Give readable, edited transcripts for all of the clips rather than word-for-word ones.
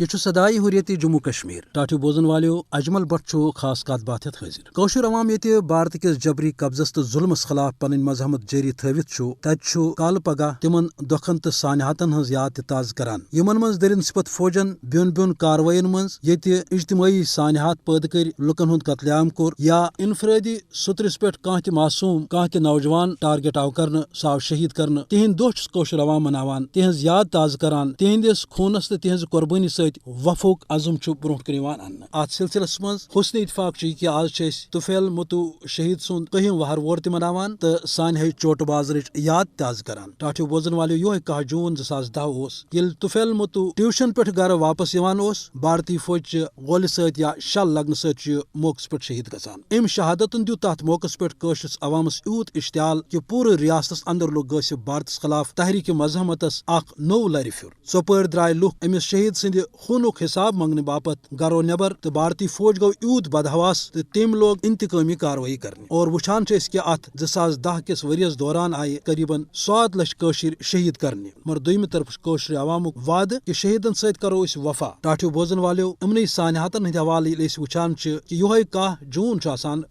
یہ صدائی حریتی جموں کشمیر ٹاٹو بوزن والو اجمل بٹ خاص کات بات حاضر کوشر عوام یہ بھارت کس جبری قبضس تو ظلمس خلاف پن مذہمت جاری تھوت تت کال پگہ تمن دکھن تو سانحاتن ہز یاد تازہ کران یمن من درین صفت فوجن بیون بیون کاروائین من یت اجتماعی سانحات پید کر لکن ہند قتل عام کور یا انفرادی سترس پہ کھانا معصوم کھانا ٹارگیٹ ٹارگیٹ آو کرنے سہ آو شہید کرنے تہند دہ کوشر عوام مناوان تہذ یاد تازہ کران تہندس خونس تو تہذ قربانی ست وفوک عزم برو کن ات سلسلس من حسن اتفاق یہ کہ آج طفیل متو شہید سند کہم وہر وور تہ مناوان تو سانحہ چوٹہ بازرچ یاد تازہ کران ٹاٹو بوزن والو یہ 10 جون 2010 یل طفیل متو ٹیوشن پہ گھر واپس بھارتی فوج گولہ ست یا شل لگن ست موقع پہ شہید گژھان ام شہادتن دیت تر موقع پہ قشرس عوامس یوت اشتعال کہ پورے ریاستس اندر لوگ غصب بھارتس خلاف تحریک مزاحمتس اخ نو لر پھر ثپر درائے لوک امس شہید سند خونک حساب منگنے باپت گھرو نیبر تو بھارتی فوج گو یوت بدحواس تو تم لوگ انتقامی کاروائی کرنے اور وچھان کہ ات 2010 کس وریس دوران آئی قریباً 100 لچھ قشر شہید کرنے مگر دویمہ طرف قشر عوامک وعدہ کہ شہیدن ست کرو اس وفا ٹاٹو بوزن والو امنی سانحاتن ہند حوالہ وچھان کہ یہ 10 جون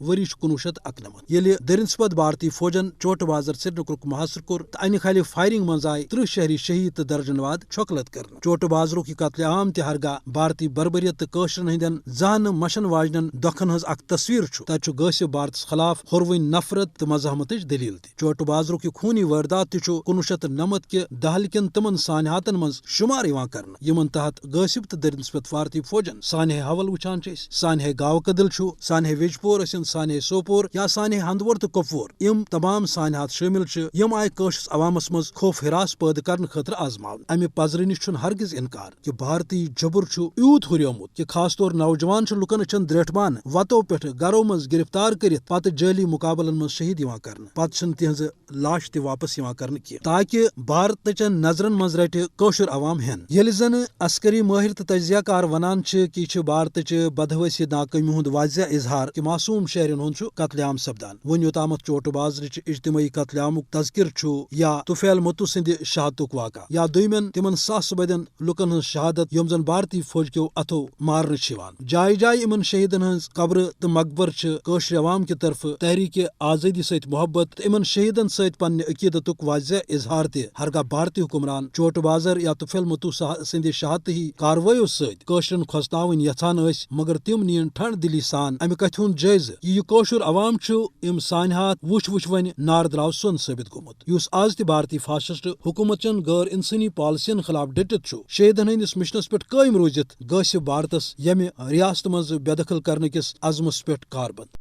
ورش 1991 یل درنسپت بھارتی فوجن چوٹہ بازر سرینگر محاصر کور تو انہ خلہ فائرنگ من آئی 30 شہری شہید تو درجن واد چھوکلت کرنے چوٹہ بازرک یہ قتل عام تہ ہرگاہ بھارتی بربریت تو قشرن ہندین زان مشن واجن دکھن ہز اک تصویر تت غصب بھارتس خلاف ہروین نفرت تو مزاحمت دلیل تہ چوٹہ بازرک یہ خونی واردات تہ 1999 کہ دہل کن تمن سانحاتن من شمار کرنے یمن تحت غصب تو درنسپت بھارتی فوجن سانحہ حول وچھان سانحہ گاو کدل سانحہ وجپور سانحہ سوپور یا سانحہ ہندور تو کپور یم تمام سانحات شامل یم آئی قشرس عوامس من خوف ہراس پید کرنے خاطر آزماون امہ پزر نش ہرگز انکار کہ بھارتی جبر یوت ہریومت کہ خاص طور نوجوان لکن اچھن دریٹمان وتو پہ گھروں من گرفتار کرت پتہ جعلی مقابلن من شہید کرنے پتہ تہذ لاش تہ واپس کرنے کی تاکہ بھارت چن نظرن من رٹ قشر عوام ہین یل زن عسکری ماہر تو تجزیہ کار ونان کہ یہ بھارت بدحواسی ناکامی ہند واضح اظہار کہ معصوم شہرین ہند قتل عام سپدان ون یوتامت چوٹہ بازرچ اجتماعی قتل عامک تذکر یا طفیل متو سند شہادتک واقعہ یا دویمن تمن ساس بدین لکن ہز شہادت یم زن بھارتی فوج کیو اتھو مارن جائے جائے ان شہیدن ہز قبر تو مقبر قشر عوام کی طرف تحریک آزادی ست محبت تو ان شہیدن ست پنہ عقیدتک واضح اظہار تہ ہرگاہ بھارتی حکمران چوٹہ بازر یا طفیل متو سند شہادت ہی کاروائیو ست قشرن کھوژناون یژھان مگر تم نین ٹھنڈ دلی سان امہ کتھ ہند جائزہ یہ قشر عوام ام سانحات وچ ون نار درو سون ثابت گومت اس آز تہ بھارتی فاشسٹ حکومت چن غیر انسانی پالسین خلاف ڈٹت شہیدن ہندس مشنس پہ قائم روزت غصب بھارتس یمہ ریاست مز بے دخل کرنے کس عزمس پہ کاربند